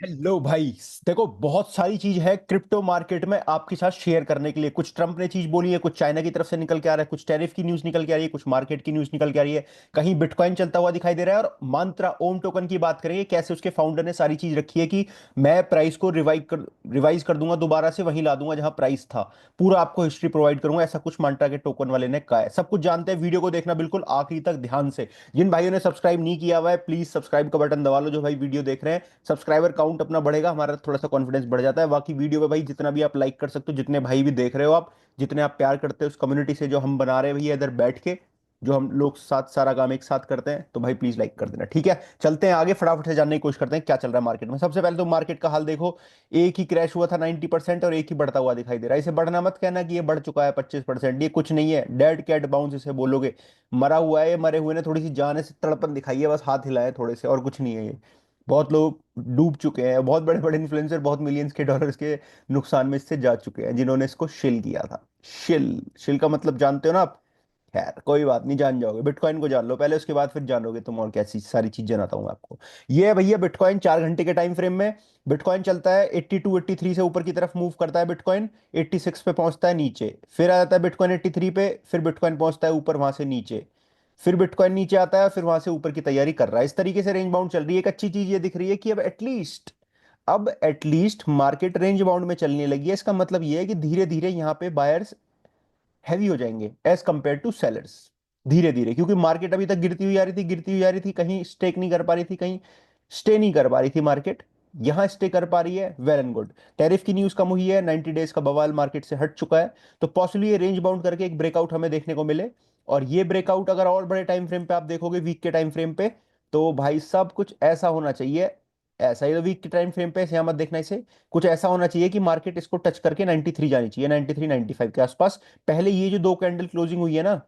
Hello भाई। देखो, बहुत सारी चीज है क्रिप्टो मार्केट में आपके साथ शेयर करने के लिए। कुछ ट्रम्प ने चीज बोली है, कुछ चाइना की तरफ से निकल के आ रहा है, कुछ टैरिफ की न्यूज निकल के आ रही है, कुछ मार्केट की न्यूज निकल के आ रही है। कहीं बिटकॉइन चलता हुआ दिखाई दे रहा है। और मंत्रा ओम टोकन की बात करेंगे, कैसे उसके फाउंडर ने सारी चीज रखी है कि मैं प्राइस को रिवाइज कर दूंगा, दोबारा से वहीं ला दूंगा जहां प्राइस था। पूरा आपको हिस्ट्री प्रोवाइड करूंगा, ऐसा कुछ मंत्रा के टोकन वाले ने कहा है। सब कुछ जानते हैं, वीडियो को देखना बिल्कुल आखिरी तक ध्यान से। जिन भाइयों ने सब्सक्राइब नहीं किया हुआ है, प्लीज सब्सक्राइब का बटन दबा लो। जो भाई वीडियो देख रहे हैं, सब्सक्राइबर काउंट अपना बढ़ेगा, हमारा थोड़ा सा कॉन्फिडेंस बढ़ जाता है। बाकी वीडियो पे भाई जितना भी आप लाइक कर सकते हो, जितने भाई भी देख रहे हो आप, जितने आप प्यार करते हो उस कम्युनिटी से जो हम बना रहे हैं भैया इधर बैठ के, जो हम लोग साथ सारा काम एक साथ करते हैं, तो भाई प्लीज लाइक कर देना। ठीक है, चलते हैं आगे, फटाफट से जानने की कोशिश करते हैं क्या चल रहा है मार्केट में। सबसे पहले तो मार्केट का हाल देखो। एक ही क्रैश हुआ था 90%, और एक ही बढ़ता हुआ दिखाई दे रहा है। इसे बढ़ना मत कहना कि ये बढ़ चुका है 25%, ये कुछ नहीं है। डेड कैट बाउंस इसे बोलोगे। मरा हुआ है, ये मरे हुए ने थोड़ी सी जान से तड़पन दिखाई है, बस हाथ हिलाए थोड़े से, और कुछ नहीं है ये। बहुत लोग डूब चुके हैं, बहुत बड़े बड़े इन्फ्लुएंसर बहुत मिलियंस के डॉलर्स के नुकसान में इससे जा चुके हैं, जिन्होंने इसको शिल किया था। शिल शिल का मतलब जानते हो ना आप। खैर कोई बात नहीं, जान जाओगे। बिटकॉइन को जान लो पहले, उसके बाद फिर जानोगे तुम और कैसी सारी चीज जनाता हूँ आपको। ये है भैया बिटकॉइन 4 घंटे के टाइम फ्रेम में। बिटकॉइन चलता है 82 83 से ऊपर की तरफ मूव करता है बिटकॉइन। 86 पे पहुंचता है नीचे, फिर आ जाता है बिटकॉइन 83 पे, फिर बिटकॉइन पहुंचता है ऊपर वहां से नीचे। फिर बिटकॉइन नीचे आता है, फिर वहां से ऊपर की तैयारी कर रहा है। इस तरीके से रेंज बाउंड चल रही है। एक अच्छी चीज ये दिख रही है कि अब एटलीस्ट मार्केट रेंज बाउंड में चलने लगी है। इसका मतलब ये है कि धीरे धीरे यहाँ पे बायर्स हैवी हो जाएंगे एज कंपेयर टू सेलर्स। धीरे धीरे, क्योंकि मार्केट अभी तक गिरती हुई आ रही थी, गिरती हुई आ रही थी, कहीं स्टेक नहीं कर पा रही थी, कहीं स्टे नहीं कर पा रही थी मार्केट। यहां स्टे कर पा रही है, वेल एंड गुड। टैरिफ की न्यूज कम हुई है, 90 डेज का बवाल मार्केट से हट चुका है। तो पॉसिबली ये रेंज बाउंड करके एक ब्रेकआउट हमें देखने को मिले। और ये ब्रेकआउट अगर और बड़े टाइम फ्रेम पे आप देखोगे, वीक के टाइम फ्रेम पे, तो भाई सब कुछ ऐसा होना चाहिए। ऐसा ही तो वीक के टाइम फ्रेम पे ऐसे मत देखना इसे। कुछ ऐसा होना चाहिए कि मार्केट इसको टच करके 93 जानी चाहिए, 93 95 के आसपास। पहले ये जो दो कैंडल क्लोजिंग हुई है ना,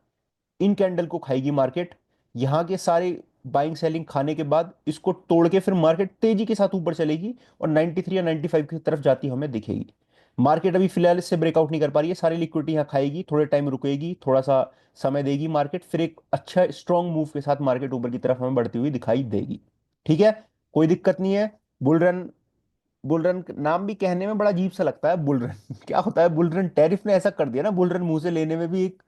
इन कैंडल को खाएगी मार्केट। यहां के सारे बाइंग सेलिंग खाने के बाद इसको तोड़ के फिर मार्केट तेजी के साथ ऊपर चलेगी, और 93 या 95 की तरफ जाती हमें दिखेगी। मार्केट अभी फिलहाल इससे ब्रेकआउट नहीं कर पा रही है, सारी लिक्विडिटी यहाँ खाएगी, थोड़े टाइम रुकेगी, थोड़ा सा समय देगी मार्केट, फिर एक अच्छा स्ट्रॉन्ग मूव के साथ मार्केट ऊपर की तरफ हमें बढ़ती हुई दिखाई देगी। ठीक है, कोई दिक्कत नहीं है। बुल रन, बुल रन नाम भी कहने में बड़ा अजीब सा लगता है, बुल रन क्या होता है बुल रन? टैरिफ ने ऐसा कर दिया ना, बुल रन मुंह से लेने में भी एक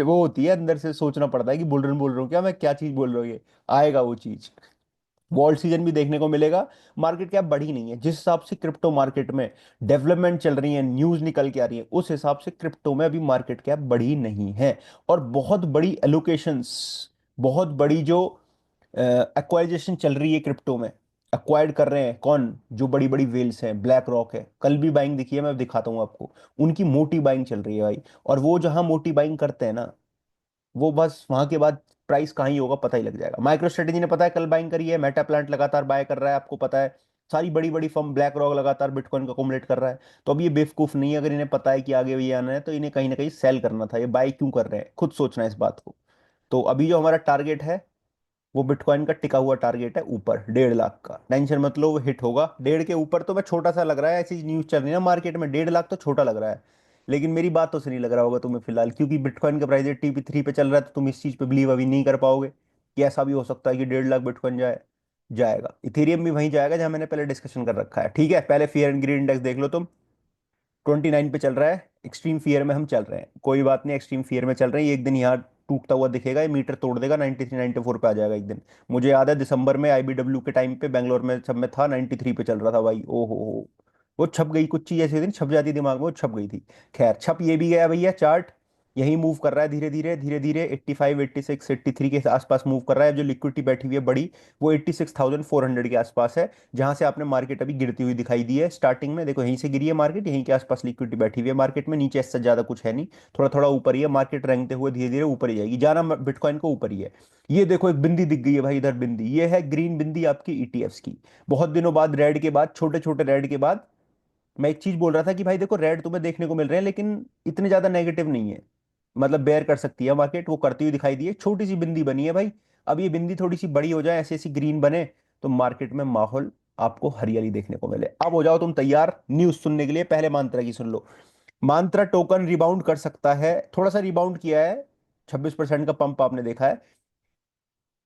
वो होती है, अंदर से सोचना पड़ता है कि बुल रन बोल रहा हूँ क्या मैं, क्या चीज बोल रहा हूँ ये। आएगा वो चीज, वॉल्ट सीजन भी देखने को मिलेगा। मार्केट क्या बढ़ी नहीं है, जिस हिसाब से क्रिप्टो मार्केट में डेवलपमेंट चल रही है, न्यूज निकल के आ रही है, उस हिसाब से क्रिप्टो में अभी मार्केट क्या बढ़ी नहीं है। और बहुत बड़ी एलोकेशंस, बहुत बड़ी जो एक्वाइजेशन चल रही है क्रिप्टो में। एक्वायर्ड कर रहे हैं कौन? जो बड़ी बड़ी वेल्स हैं, ब्लैक रॉक है, कल भी बाइंग दिखी है, मैं दिखाता हूँ आपको। उनकी मोटी बाइंग चल रही है भाई। और वो जहां मोटी बाइंग करते हैं ना, वो बस वहां के बाद प्राइस कहाँ ही होगा पता ही लग जाएगा। माइक्रो स्ट्रेटेजी ने पता है कल बाइंग करी है, मेटा प्लांट लगातार बाय कर रहा है, आपको पता है। सारी बड़ी बड़ी फर्म, ब्लैक रॉक लगातार बिटकॉइन को अकोमोडेट कर रहा है। तो अब ये बेवकूफ नहीं है, अगर इन्हें पता है कि आगे ये आना है, तो इन्हें कहीं ना कहीं सेल करना था। ये बाय क्यों कर रहे हैं, खुद सोचना है इस बात को। तो अभी जो हमारा टारगेट है, वो बिटकॉइन का टिका हुआ टारगेट है ऊपर 1.5 लाख का। टेंशन मत लो, वो हिट होगा। डेढ़ के ऊपर तो मैं छोटा सा लग रहा है, ऐसी न्यूज चल रही है ना मार्केट में, 1.5 लाख तो छोटा लग रहा है। लेकिन मेरी बात तो से नहीं लग रहा होगा तुम्हें फिलहाल, क्योंकि बिटकॉइन का प्राइस 83 पे चल रहा है, तो तुम इस चीज पे बिलीव अभी नहीं कर पाओगे कि ऐसा भी हो सकता है कि 1.5 लाख बिटकॉइन जाएगा। इथेरियम भी वहीं जाएगा जहां मैंने पहले डिस्कशन कर रखा है। ठीक है, पहले फियर एंड ग्रीड इंडेक्स देख लो तुम। 29 पे चल रहा है, एक्सट्रीम फियर में हम चल रहे हैं। कोई बात नहीं, एक्सट्रीम फियर में चल रहे हैं। ये एक दिन यहाँ टूटता हुआ दिखेगा, ये मीटर तोड़ देगा, 93 94 पे आ जाएगा एक दिन। मुझे याद है दिसंबर में आईबीडब्ल्यू के टाइम पे बेंगलोर में सब में था, 93 पे चल रहा था भाई। ओ हो, वो छप गई कुछ चीज ऐसी दिन छप जाती दिमाग में, वो छप गई थी। खैर, छप ये भी गया भैया। चार्ट यही मूव कर रहा है धीरे धीरे धीरे धीरे, 85 86 83 के आसपास मूव कर रहा है। जो लिक्विडिटी बैठी हुई है बड़ी, वो 86,400 के आसपास है, जहां से आपने मार्केट अभी गिरती हुई दिखाई दी है। स्टार्टिंग में देखो यहीं से गिरी है मार्केट, यहीं के आसपास लिक्विडिटी बैठी हुई है मार्केट में। नीचे इससे ज्यादा कुछ है नहीं, थोड़ा थोड़ा ऊपर ही है मार्केट, रेंगते हुए धीरे धीरे ऊपर ही जाएगी। जाना बिटकॉइन को ऊपर ही है। ये देखो एक बिंदी दिख गई है भाई, इधर बिंदी, ये है ग्रीन बिंदी आपकी ईटीएफ्स की। बहुत दिनों बाद, रेड के बाद, छोटे छोटे रेड के बाद, मैं एक चीज बोल रहा था कि भाई देखो रेड तुम्हें देखने को मिल रहे हैं, लेकिन इतने ज्यादा नेगेटिव नहीं है। मतलब बेयर कर सकती है मार्केट, वो करती हुई दिखाई दी है। छोटी सी बिंदी बनी है भाई। अब ये बिंदी थोड़ी सी बड़ी हो जाए, ऐसी ऐसी ग्रीन बने, तो मार्केट में माहौल आपको हरियाली देखने को मिले। अब हो जाओ तुम तैयार न्यूज सुनने के लिए। पहले मांत्रा की सुन लो। मांत्रा टोकन रिबाउंड कर सकता है, थोड़ा सा रिबाउंड किया है। 26% का पंप आपने देखा है।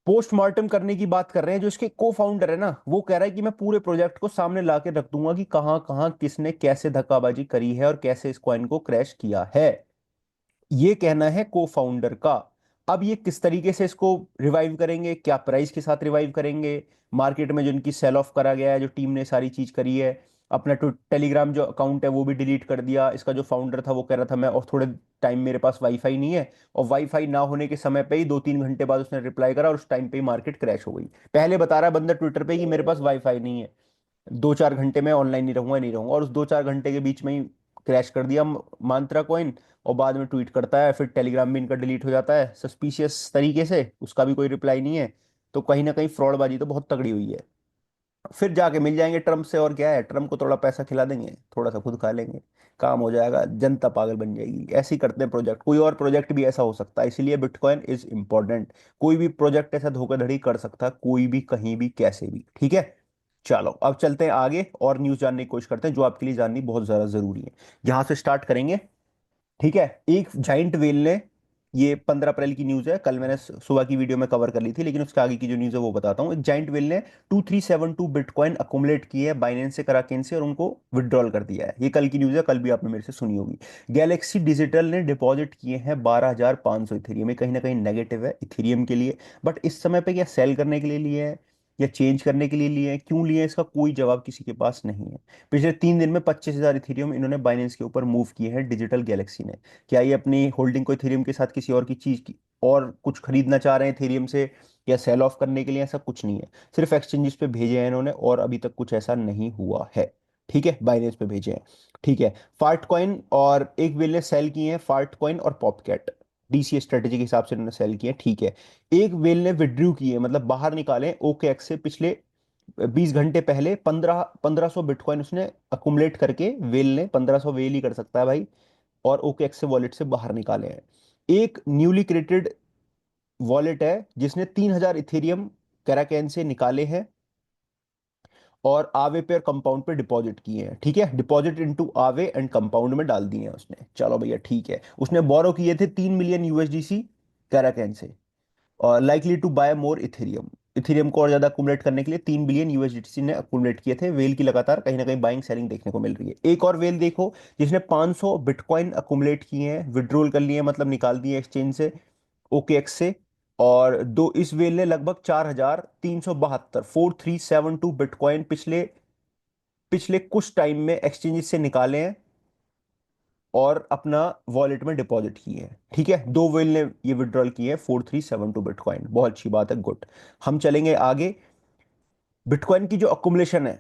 पोस्टमार्टम करने की बात कर रहे हैं। जो इसके को फाउंडर है ना, वो कह रहा है कि मैं पूरे प्रोजेक्ट को सामने ला के रख दूंगा कि कहां कहां किसने कैसे धक्काबाजी करी है और कैसे इस कॉइन को क्रैश किया है। ये कहना है को फाउंडर का। अब ये किस तरीके से इसको रिवाइव करेंगे, क्या प्राइस के साथ रिवाइव करेंगे, मार्केट में जो इनकी सेल ऑफ करा गया है, जो टीम ने सारी चीज करी है, अपना टेलीग्राम जो अकाउंट है वो भी डिलीट कर दिया। इसका जो फाउंडर था वो कह रहा था मैं और थोड़े टाइम मेरे पास वाईफाई नहीं है, और वाईफाई ना होने के समय पे ही 2-3 घंटे बाद उसने रिप्लाई करा और उस टाइम पे ही मार्केट क्रैश हो गई। पहले बता रहा है बंदा ट्विटर पे कि मेरे पास वाईफाई नहीं है, 2-4 घंटे में ऑनलाइन नहीं रहूंगा, नहीं रहूंगा, और उस 2-4 घंटे के बीच में ही क्रैश कर दिया मांत्रा कॉइन। और बाद में ट्वीट करता है, फिर टेलीग्राम भी इनका डिलीट हो जाता है सस्पिशियस तरीके से, उसका भी कोई रिप्लाई नहीं है। तो कहीं ना कहीं फ्रॉडबाजी तो बहुत तगड़ी हुई है। फिर जाके मिल जाएंगे ट्रम्प से, और क्या है, ट्रम्प को थोड़ा पैसा खिला देंगे, थोड़ा सा खुद खा लेंगे, काम हो जाएगा, जनता पागल बन जाएगी। ऐसे ही करते हैं प्रोजेक्ट। कोई और प्रोजेक्ट भी ऐसा हो सकता है, इसलिए बिटकॉइन इज इंपॉर्टेंट। कोई भी प्रोजेक्ट ऐसा धोखाधड़ी कर सकता है, कोई भी कहीं भी कैसे भी, ठीक है। चलो अब चलते हैं आगे और न्यूज जानने की कोशिश करते हैं जो आपके लिए जाननी बहुत ज्यादा जरूरी है। यहां से स्टार्ट करेंगे, ठीक है। एक जाइंट व्हेल ने, ये 15 अप्रैल की न्यूज है, कल मैंने सुबह की वीडियो में कवर कर ली थी, लेकिन उसके आगे की जो न्यूज है वो बताता हूँ। एक जाइंट व्हेल ने 2372 बिटकॉइन अकोमुलेट किए हैं बाइनेंस से, कराकेन से, और उनको विड्रॉल कर दिया है। ये कल की न्यूज है, कल भी आपने मेरे से सुनी होगी। गैलेक्सी डिजिटल ने डिपॉजिट किए हैं 12,500 इथेरियम। ये कहीं ना कहीं नेगेटिव है इथेरियम के लिए, बट इस समय पे क्या सेल करने के लिए लिए हैं या चेंज करने के लिए लिए हैं, क्यों लिए हैं, इसका कोई जवाब किसी के पास नहीं है। पिछले 3 दिन में 25,000 इथेरियम इन्होंने बाइनेंस के ऊपर मूव किए हैं डिजिटल गैलेक्सी ने। क्या ये अपनी होल्डिंग को इथेरियम के साथ किसी और की चीज की और कुछ खरीदना चाह रहे हैं इथेरियम से, या सेल ऑफ करने के लिए, ऐसा कुछ नहीं है। सिर्फ एक्सचेंजेस पे भेजे हैं इन्होंने, और अभी तक कुछ ऐसा नहीं हुआ है, ठीक है। बाइनेंस पे भेजे हैं, ठीक है। फार्ट कॉइन और एक वेल ने सेल किए हैं, फार्ट कॉइन और पॉपकैट, डीसीए स्ट्रेटेजी के हिसाब से इन्होंने सेल किए हैं, ठीक है। एक वेल ने विड्रू किए, मतलब बाहर निकाले ओके एक्स से, पिछले 20 घंटे पहले 1500 बिटकॉइन उसने अकुमुलेट करके, वेल ने 1500 वेल ही कर सकता है भाई, और ओके एक्स से वॉलेट से बाहर निकाले हैं। एक न्यूली क्रिएटेड वॉलेट है जिसने 3,000 इथेरियम कैराकैन से निकाले हैं और आवे पे और कंपाउंड पे डिपॉजिट किए हैं, ठीक है। डिपॉजिट इनटू आवे एंड कंपाउंड में डाल दिए हैं उसने। चलो भैया ठीक है। उसने बोरो किए थे 3 मिलियन यूएसडीसी कैराकैन से, और likely to buy more Ethereum. Ethereum को और ज्यादा अकुमुलेट करने के लिए 3 बिलियन यूएसडीसी ने अकुमुलेट किए थे। वेल की लगातार कहीं ना कहीं बाइंग सेलिंग देखने को मिल रही है। एक और वेल देखो जिसने 500 बिटकॉइन अकुमुलेट किए हैं, विड्रॉल कर लिए हैं, मतलब निकाल दिए एक्सचेंज से, ओकेएक्स से। और दो इस वेल ने लगभग 4,372 4372 बिटकॉइन पिछले पिछले कुछ टाइम में एक्सचेंजेस से निकाले हैं और अपना वॉलेट में डिपॉजिट किए हैं, ठीक है। दो वेल ने ये विड्रॉल किए हैं 4372 बिटकॉइन, बहुत अच्छी बात है, गुड। हम चलेंगे आगे। बिटकॉइन की जो अकुमुलेशन है,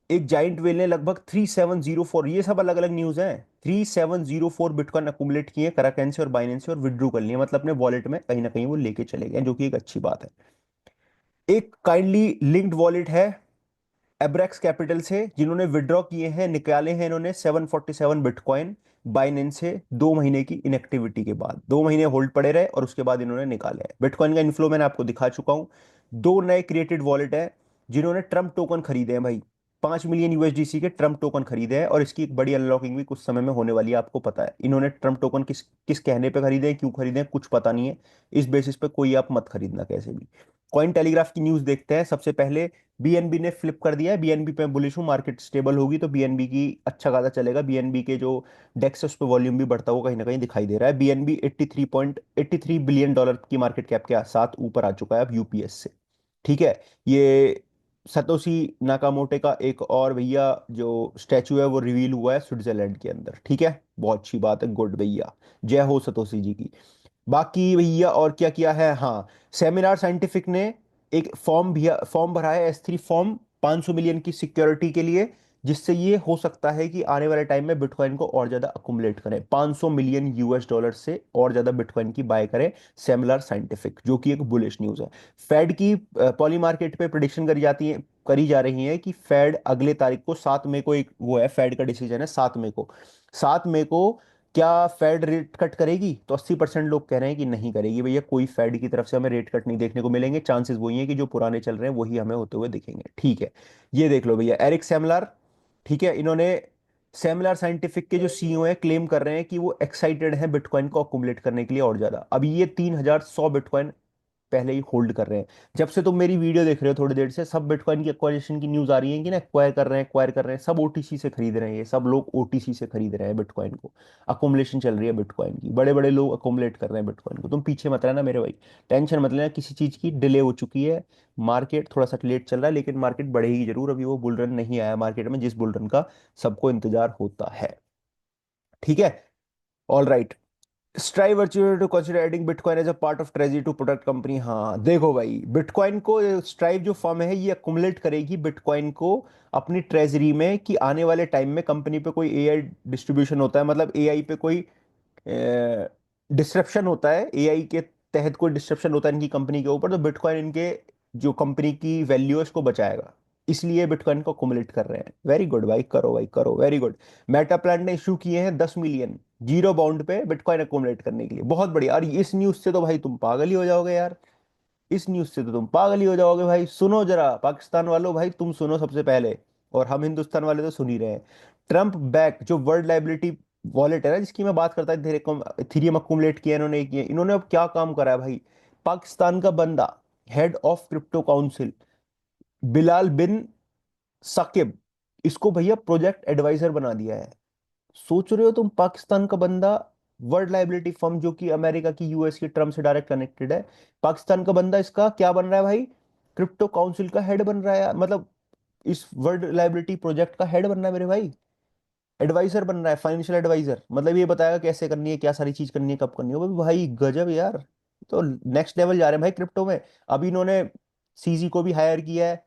एक जाइंट वेल ने लगभग 3704, ये सब अलग अलग न्यूज हैं, 3704 बिटकॉइन अकुमुलेट किए कराकैन से और बाइनेंस से, और विड्रू कर लिए, मतलब अपने वॉलेट में कहीं ना कहीं वो लेके चले गए, जो कि एक अच्छी बात है। एक काइंडली लिंक्ड वॉलेट है एब्रेक्स कैपिटल से, जिन्होंने विड्रॉ किए हैं, निकाले हैं इन्होंने 747 बिटकॉइन बाइनेंस से 2 महीने की इनएक्टिविटी के बाद। 2 महीने होल्ड पड़े रहे और उसके बाद इन्होंने निकाले हैं। बिटकॉइन का इन्फ्लो मैंने आपको दिखा चुका हूं। दो नए क्रिएटेड वॉलेट है जिन्होंने ट्रम्प टोकन खरीदे हैं भाई, 5 मिलियन यूएसडीसी के ट्रम्प टोकन खरीदे हैं, और इसकी एक बड़ी अनलॉकिंग भी कुछ समय में होने वाली है, आपको पता है। इन्होंने ट्रम्प टोकन किस किस कहने पे खरीदे हैं, क्यों खरीदे हैं, कुछ पता नहीं है। इस बेसिस पे कोई आप मत खरीदना कैसे भी। कॉइन टेलीग्राफ की न्यूज देखते हैं सबसे पहले। बीएनबी ने फ्लिप कर दिया है, बीएनबी पे बुलिश हूँ, मार्केट स्टेबल होगी तो बीएनबी की अच्छा खासा चलेगा। बीएनबी के जो डेक्स है उस पर वॉल्यूम भी बढ़ता हुआ कहीं ना कहीं दिखाई दे रहा है। बीएनबी 83.83 बिलियन डॉलर की मार्केट कैप के साथ ऊपर आ चुका है अब यूपीएस से, ठीक है। ये सतोशी नाकामोटे का एक और भैया जो स्टैचू है वो रिवील हुआ है स्विट्जरलैंड के अंदर, ठीक है। बहुत अच्छी बात है, गुड भैया, जय हो सतोशी जी की। बाकी भैया और क्या किया है, हाँ, सेमिनार साइंटिफिक ने एक फॉर्म भरा है S3 फॉर्म 500 मिलियन की सिक्योरिटी के लिए, जिससे ये हो सकता है कि आने वाले टाइम में बिटकॉइन को और ज्यादा अकुमुलेट करें, 500 मिलियन यूएस डॉलर से और ज्यादा बिटकॉइन की बाय करें सेमिनार साइंटिफिक, जो कि एक बुलिश न्यूज है। फेड की पॉली मार्केट पे प्रिडिक्शन करी जा रही है कि फेड अगले तारीख को 7 मई को, एक वो है फेड का डिसीजन है 7 मई को, 7 मई को क्या फेड रेट कट करेगी, तो 80% लोग कह रहे हैं कि नहीं करेगी भैया, कोई फेड की तरफ से हमें रेट कट नहीं देखने को मिलेंगे। चांसेस वही हैं कि जो पुराने चल रहे हैं वही हमें होते हुए दिखेंगे, ठीक है। ये देख लो भैया, एरिक सेमलार, ठीक है, इन्होंने सेमलार साइंटिफिक के जो सीईओ है क्लेम कर रहे हैं कि वो एक्साइटेड हैं बिटकॉइन को अकुमुलेट करने के लिए और ज्यादा। अभी ये 3,100 बिटकॉइन पहले ही होल्ड कर रहे हैं। जब से तुम मेरी वीडियो देख रहे हो थोड़ी देर से, सब बिटकॉइन की एक्वाजिशन की न्यूज आ रही है कि ना एक्वायर कर रहे हैं, एक्वायर कर रहे हैं, सब ओटीसी से खरीद रहे हैं, ये सब लोग ओटीसी से खरीद रहे हैं बिटकॉइन को। अकोमुलेशन चल रही है बिटकॉइन की, बड़े बड़े लोग अकोमुलेट कर रहे हैं बिटकॉइन को। तुम पीछे मत रहना मेरे भाई, टेंशन मत लेना किसी चीज की, डिले हो चुकी है। मार्केट थोड़ा सा लेट चल रहा है, लेकिन मार्केट बढ़ेगी जरूर। अभी वो बुल रन नहीं आया मार्केट में जिस बुल रन का सबको इंतजार होता है। ठीक है, all right. Strive virtual to consider adding bitcoin as a part of treasury to protect company. हाँ देखो भाई, बिटकॉइन को स्ट्राइव जो फर्म है ये अकुमुलेट करेगी बिटकॉइन को अपनी ट्रेजरी में, कि आने वाले टाइम में कंपनी पे कोई एआई डिस्ट्रीब्यूशन होता है, मतलब एआई पे कोई डिस्ट्रप्शन होता है, एआई के तहत कोई डिस्ट्रप्शन होता है इनकी कंपनी के ऊपर, तो बिटकॉइन इनके जो कंपनी की वैल्यू है उसको बचाएगा। इसलिए बिटकॉइन को अकुमुलेट कर रहे हैं। वेरी गुड भाई, करो भाई करो, वेरी गुड। मेटा प्लांट ने इशू किए हैं 10 मिलियन जीरो बाउंड पे बिटकॉइन अकुमुलेट करने के लिए, बहुत बढ़िया। और इस न्यूज से तो भाई तुम पागल ही हो जाओगे यार, इस न्यूज से तो तुम पागल ही हो जाओगे भाई। सुनो जरा पाकिस्तान वालों, भाई तुम सुनो सबसे पहले, और हम हिंदुस्तान वाले तो सुन ही रहे हैं। ट्रम्प बैक जो वर्ल्ड लाइबिलिटी वॉलेट है ना, जिसकी मैं बात करता था, इथेरियम अक्मुलेट किया इन्होंने, किया इन्होंने, अब क्या काम करा है भाई। पाकिस्तान का बंदा, head of crypto council, Bilal bin Saqib, इसको भैया प्रोजेक्ट एडवाइजर बना दिया है। सोच रहे हो तुम, पाकिस्तान का बंदा, वर्ल्ड लाइबिलिटी फर्म जो कि अमेरिका की, यूएस की टर्म से डायरेक्ट कनेक्टेड है, पाकिस्तान का बंदा इसका क्या बन रहा है भाई, क्रिप्टो काउंसिल का हेड बन रहा है यार। मतलब इस वर्ल्ड लाइबिलिटी प्रोजेक्ट का हेड बन रहा है मेरे भाई, एडवाइजर बन रहा है, फाइनेंशियल एडवाइजर, मतलब ये बताएगा कैसे करनी है, क्या सारी चीज करनी है, कब करनी है। भाई भाई गजब यार, तो नेक्स्ट लेवल जा रहे हैं भाई क्रिप्टो में। अभी इन्होंने सीजी को भी हायर किया है,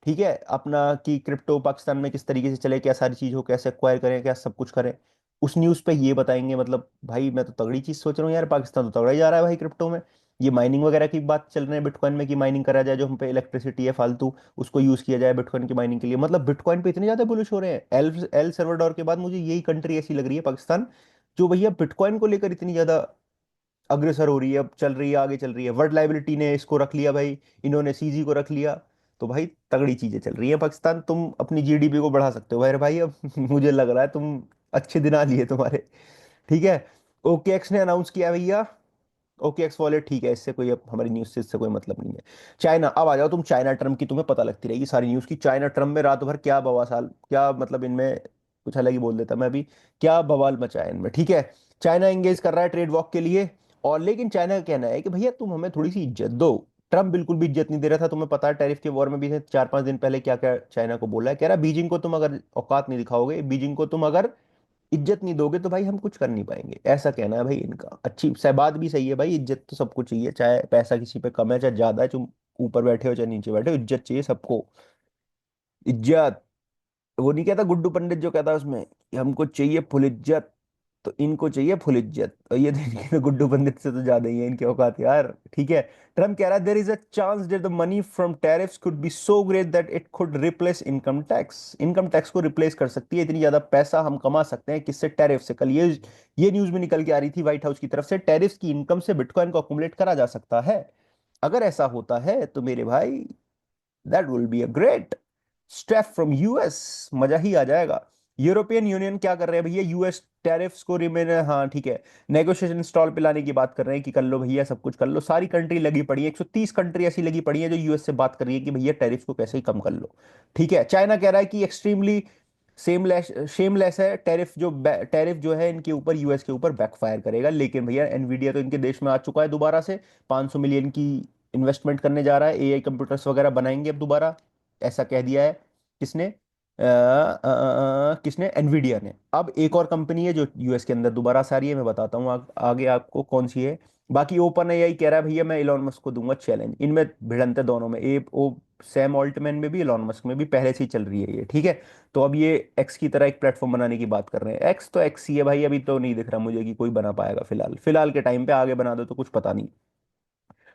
ठीक है अपना, कि क्रिप्टो पाकिस्तान में किस तरीके से चले, क्या सारी चीज हो, कैसे एक्वायर करें, क्या सब कुछ करें, उस न्यूज पे ये बताएंगे। मतलब भाई मैं तो तगड़ी चीज सोच रहा हूँ यार, पाकिस्तान तो तगड़ा ही जा रहा है भाई क्रिप्टो में। ये माइनिंग वगैरह की बात चल रही है बिटकॉइन में, कि माइनिंग करा जाए, जो हम पे इलेक्ट्रिसिटी है फालतू, उसको यूज किया जाए बिटकॉइन की माइनिंग के लिए। मतलब बिटकॉइन पे इतने ज्यादा बुलिश हो रहे हैं। एल एल सल्वाडोर के बाद मुझे यही कंट्री ऐसी लग रही है, पाकिस्तान, जो भैया बिटकॉइन को लेकर इतनी ज्यादा अग्रसर हो रही है, अब चल रही है, आगे चल रही है। वर्ल्ड लाइबिलिटी ने इसको रख लिया भाई, इन्होंने सीजी को रख लिया, तो भाई तगड़ी चीजें चल रही है पाकिस्तान। तुम अपनी जीडीपी को बढ़ा सकते हो भाई अब मुझे लग रहा है तुम, अच्छे दिन आ लिए तुम्हारे। ठीक है, ओकेएक्स ने अनाउंस किया भैया, ओकेएक्स वॉलेट, ठीक है, इससे कोई, अब हमारी न्यूज से इससे कोई मतलब नहीं है। चाइना, अब आ जाओ तुम, चाइना ट्रम्प की तुम्हें पता लगती रहेगी सारी न्यूज की। चाइना ट्रम्प में रात भर क्या बवाल, क्या मतलब इनमें, कुछ अलग ही बोल देता मैं अभी, क्या बवाल मचा है इनमें। ठीक है, चाइना एंगेज कर रहा है ट्रेड वॉक के लिए, और लेकिन चाइना का कहना है कि भैया तुम हमें थोड़ी सी इज्जत दो। ट्रम्प बिल्कुल भी इज्जत नहीं दे रहा था, तुम्हें पता है टैरिफ के वॉर में भी 4-5 दिन पहले क्या क्या चाइना को बोला है, कह रहा बीजिंग को तुम अगर औकात नहीं दिखाओगे, बीजिंग को तुम अगर इज्जत नहीं दोगे, तो भाई हम कुछ कर नहीं पाएंगे, ऐसा कहना है भाई इनका। अच्छी बात भी सही है भाई, इज्जत तो सबको चाहिए, चाहे पैसा किसी पे कम है चाहे ज्यादा है, तुम ऊपर बैठे हो चाहे नीचे बैठे हो, इज्जत चाहिए सबको, इज्जत। वो नहीं कहता गुड्डू पंडित जो कहता है उसमें, कि हमको चाहिए फुल इज्जत, तो इनको चाहिए फुल इज्जत, और ये तो इनके तो गुड्डू पंडित से तो ज्यादा ही है इनके औकात यार। ठीक है, ट्रम्प कह रहा है there is a chance that the money from tariffs could be so great that it could replace income tax, income tax को रिप्लेस कर सकती है, इतनी ज्यादा पैसा हम कमा सकते हैं किससे, टैरिफ से। कल ये न्यूज में निकल के आ रही थी व्हाइट हाउस की तरफ से, टैरिफ की इनकम से बिटकॉइन को अकुमुलेट करा जा सकता है। अगर ऐसा होता है तो मेरे भाई, that will be a great step from US, मजा ही आ जाएगा। यूरोपियन यूनियन क्या कर रहे हैं भैया, यूएस टैरिफ्स को रिमेन, हाँ ठीक है, नेगोशिएशन स्टॉल पे लाने की बात कर रहे हैं, कि कर लो भैया सब कुछ कर लो। सारी कंट्री लगी पड़ी है, 130 कंट्री ऐसी लगी पड़ी है जो यूएस से बात कर रही है कि भैया टैरिफ को कैसे ही कम कर लो। ठीक है, चाइना कह रहा है कि एक्सट्रीमली शेमलेस है टैरिफ, जो टैरिफ जो है इनके ऊपर, यूएस के ऊपर बैकफायर करेगा। लेकिन भैया एनवीडिया तो इनके देश में आ चुका है दोबारा से, 500 मिलियन की इन्वेस्टमेंट करने जा रहा है, एआई कंप्यूटर्स वगैरह बनाएंगे अब दोबारा, ऐसा कह दिया है। किसने, किसने, एनवीडिया ने। अब एक और कंपनी है जो यूएस के अंदर दोबारा से आ रही है, मैं बताता हूँ आगे आपको कौन सी है। बाकी ओपन एआई कह रहा है भैया मैं इलॉन मस्क को दूंगा चैलेंज, इनमें भिड़ंत है दोनों में, ए ओ सैम ऑल्टमैन में भी, इलॉन मस्क में भी पहले से ही चल रही है ये। ठीक है, तो अब ये एक्स की तरह एक प्लेटफॉर्म बनाने की बात कर रहे हैं। एक्स तो एक्स ही है भाई, अभी तो नहीं दिख रहा मुझे कि कोई बना पाएगा, फिलहाल फिलहाल के टाइम पे, आगे बना दो तो कुछ पता नहीं।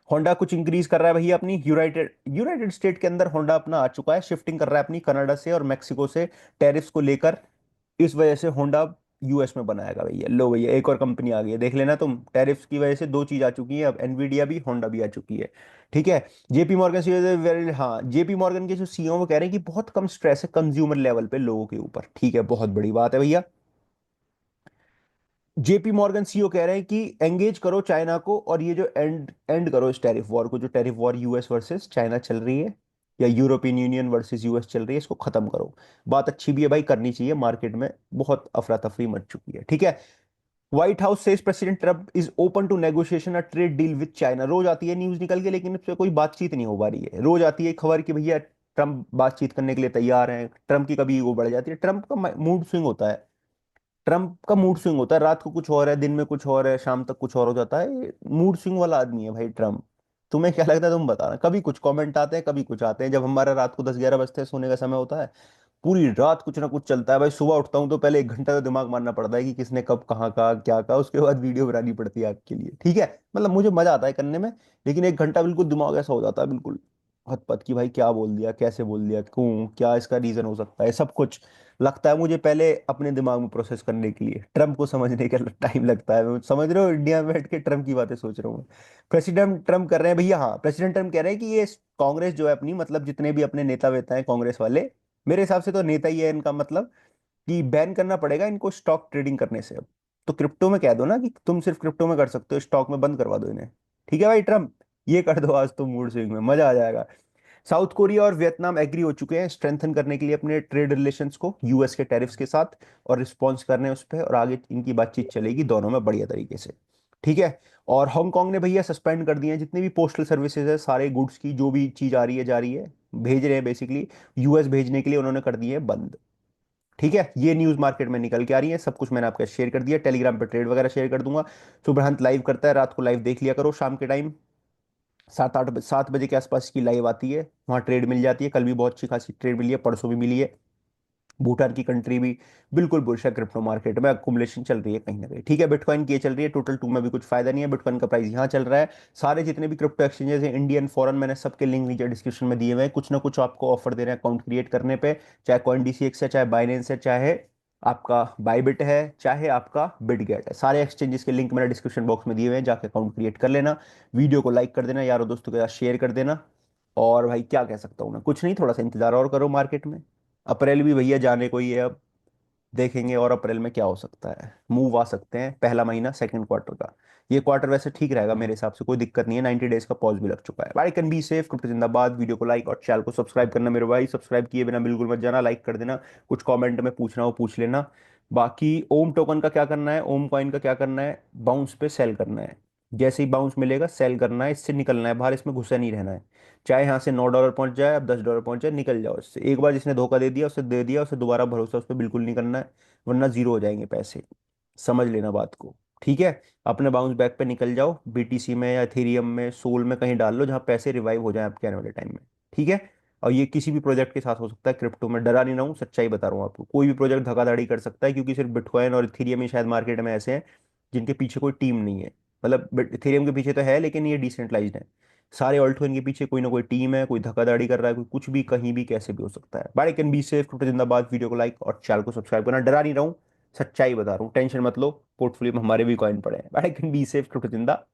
होंडा कुछ इंक्रीज कर रहा है भैया अपनी, यूनाइटेड यूनाइटेड स्टेट के अंदर होंडा अपना आ चुका है, शिफ्टिंग कर रहा है अपनी कनाडा से और मेक्सिको से टैरिफ्स को लेकर। इस वजह से होंडा यूएस में बनाएगा भैया। लो भैया एक और कंपनी आ गई है, देख लेना तुम, टैरिफ्स की वजह से दो चीज आ चुकी है, अब एनवीडिया भी होंडा भी आ चुकी है। ठीक है, जेपी मॉर्गन से वेरी, हाँ जेपी मॉर्गन के जो सीईओ वो कह रहे हैं कि बहुत कम स्ट्रेस है कंज्यूमर लेवल पे लोगों के ऊपर। ठीक है, बहुत बड़ी बात है भैया। जेपी मॉर्गन सीईओ कह रहे हैं कि एंगेज करो चाइना को, और ये जो एंड एंड करो इस टैरिफ वॉर को, जो tariff war US versus China चल रही है, या यूरोपियन यूनियन वर्सेस यूएस चल रही है, इसको खत्म करो। बात अच्छी भी है भाई, करनी चाहिए, मार्केट में बहुत अफरा तफरी मच चुकी है, ठीक है। White House says President Trump is open to negotiation a trade deal with China. रोज आती है न्यूज निकल के, लेकिन इस पे कोई बातचीत नहीं हो पा रही है। रोज आती है खबर कि भैया ट्रम्प बातचीत करने के लिए तैयार हैं। ट्रम्प की कभी ईगो बढ़ जाती है, ट्रम्प का मूड स्विंग होता है। ट्रम्प का मूड स्विंग होता है, रात को कुछ और है, दिन में कुछ और है, शाम तक कुछ और हो जाता है। मूड स्विंग वाला आदमी है भाई ट्रम्प। तुम्हें क्या लगता है, तुम बताना। कभी कुछ कमेंट आते हैं, कभी कुछ आते हैं। जब हमारा रात को 10-11 बजते हैं, सोने का समय होता है, पूरी रात कुछ ना कुछ चलता है भाई। सुबह उठता हूँ तो पहले 1 घंटा तो दिमाग मारना पड़ता है कि किसने कब कहाँ कहा क्या कहा, उसके बाद वीडियो बनानी पड़ती है आपके लिए, ठीक है। मतलब मुझे मजा आता है करने में, लेकिन 1 घंटा बिल्कुल दिमाग ऐसा हो जाता है, बिल्कुल हतपत की भाई क्या बोल दिया, कैसे बोल दिया, क्यों, क्या इसका रीजन हो सकता है, सब कुछ लगता है मुझे पहले अपने दिमाग में प्रोसेस करने के लिए। ट्रम्प को समझने का टाइम लगता है। समझ रहे हो, इंडिया में बैठ के ट्रम्प की बातें सोच रहा हूँ मैं। प्रेसिडेंट ट्रम्प कर रहे हैं भैया, हाँ, प्रेसिडेंट ट्रम्प कह रहे हैं कि ये कांग्रेस जो है अपनी, मतलब जितने भी अपने नेता वेता हैं कांग्रेस वाले, मेरे हिसाब से तो नेता ही है इनका, मतलब कि बैन करना पड़ेगा इनको स्टॉक ट्रेडिंग करने से अब। तो क्रिप्टो में कह दो ना कि तुम सिर्फ क्रिप्टो में कर सकते हो, स्टॉक में बंद करवा दो इन्हें। ठीक है भाई ट्रम्प, ये कर दो आज तो मूड स्विंग में मजा आ जाएगा। साउथ कोरिया और वियतनाम एग्री हो चुके हैं स्ट्रेंथन करने के लिए अपने ट्रेड रिलेशंस को यूएस के टैरिफ्स के साथ, और रिस्पॉन्स करने उस पर, और आगे इनकी बातचीत चलेगी दोनों में बढ़िया तरीके से, ठीक है। और हांगकांग ने भैया सस्पेंड कर दिए हैं जितनी भी पोस्टल सर्विसेज है, सारे गुड्स की जो भी चीज आ रही है जा रही है, भेज रहे हैं बेसिकली, यूएस भेजने के लिए उन्होंने कर दिए हैं बंद। ठीक है, ये न्यूज मार्केट में निकल के आ रही है, सब कुछ मैंने आपका शेयर कर दिया, टेलीग्राम पे ट्रेड वगैरह शेयर कर दूंगा। सुब्रहंत लाइव करता है, रात को लाइव देख लिया करो, शाम के टाइम 7 बजे के आसपास की लाइव आती है, वहाँ ट्रेड मिल जाती है। कल भी बहुत अच्छी खासी ट्रेड मिली है, परसों भी मिली है। भूटान की कंट्री भी बिल्कुल बुलिश है, क्रिप्टो मार्केट में अकुमुलेशन चल रही है कहीं ना कहीं, ठीक है। बिटकॉइन की ये चल रही है, टोटल टू में भी कुछ फायदा नहीं है, बिटकॉइन का प्राइस यहाँ चल रहा है। सारे जितने भी क्रिप्टो एक्सचेंजेस हैं, इंडियन फॉरेन, मैंने सबके लिंक नीचे डिस्क्रिप्शन में दिए हुए हैं। कुछ ना कुछ आपको ऑफर दे रहे हैं अकाउंट क्रिएट करने पे, चाहे कॉइन डीसीएक्स है, चाहे बाइनेंस है, चाहे आपका बाइबिट है, चाहे आपका बिटगेट है। सारे एक्सचेंजेस के लिंक मैंने डिस्क्रिप्शन बॉक्स में दिए हुए हैं, जाके अकाउंट क्रिएट कर लेना। वीडियो को लाइक कर देना, यारों दोस्तों के साथ शेयर कर देना। और भाई क्या कह सकता हूँ मैं, कुछ नहीं, थोड़ा सा इंतजार और करो मार्केट में। अप्रैल भी भैया जाने को ही है अब, देखेंगे और अप्रैल में क्या हो सकता है। मूव आ सकते हैं पहला महीना सेकंड क्वार्टर का। ये क्वार्टर वैसे ठीक रहेगा मेरे हिसाब से, कोई दिक्कत नहीं है। 90 डेज का पॉज भी लग चुका है भाई। कैन बी सेफ, क्रिप्टो जिंदाबाद। वीडियो को लाइक और चैनल को सब्सक्राइब करना मेरे भाई, सब्सक्राइब किए बिना बिल्कुल मत जाना, लाइक कर देना। कुछ कमेंट में पूछना हो पूछ लेना। बाकी ओम टोकन का क्या करना है, ओम कॉइन का क्या करना है, बाउंस पे सेल करना है। जैसे ही बाउंस मिलेगा सेल करना है, इससे निकलना है बाहर, इसमें घुसा नहीं रहना है। चाहे यहाँ से $9 पहुंच जाए, अब $10 पहुंच जाए, निकल जाओ इससे। एक बार जिसने धोखा दे दिया उसे दे दिया, उसे दोबारा भरोसा उस पर बिल्कुल नहीं करना है, वरना जीरो हो जाएंगे पैसे। समझ लेना बात को, ठीक है। अपने बाउंस बैक पे निकल जाओ, बीटीसी में या इथेरियम में, सोल में कहीं डाल लो जहां पैसे रिवाइव हो जाए आपके आने वाले टाइम में, ठीक है। और ये किसी भी प्रोजेक्ट के साथ हो सकता है, क्रिप्टो में डरा नहीं रहा हूँ, सच्चाई बता रहा हूँ आपको। कोई भी प्रोजेक्ट धोखाधड़ी कर सकता है, क्योंकि सिर्फ बिटकॉइन और इथेरियम ही शायद मार्केट में ऐसे हैं जिनके पीछे कोई टीम नहीं है। मतलब इथेरियम के पीछे तो है, लेकिन ये डिसेंट्रलाइज्ड है। सारे ऑल्टकॉइन के पीछे कोई ना कोई टीम है, कोई धोखाधड़ी कर रहा है, कोई कुछ भी कहीं भी कैसे भी हो सकता है। By can be safe, crypto जिंदाबाद। वीडियो को लाइक और चैनल को सब्सक्राइब करना, डरा नहीं रहा हूँ, सच्चाई बता रहा हूँ, टेंशन मत लो। पोर्टफोलियो में हमारे भी कॉइन पड़े हैं। By can be safe, crypto जिंदाबाद।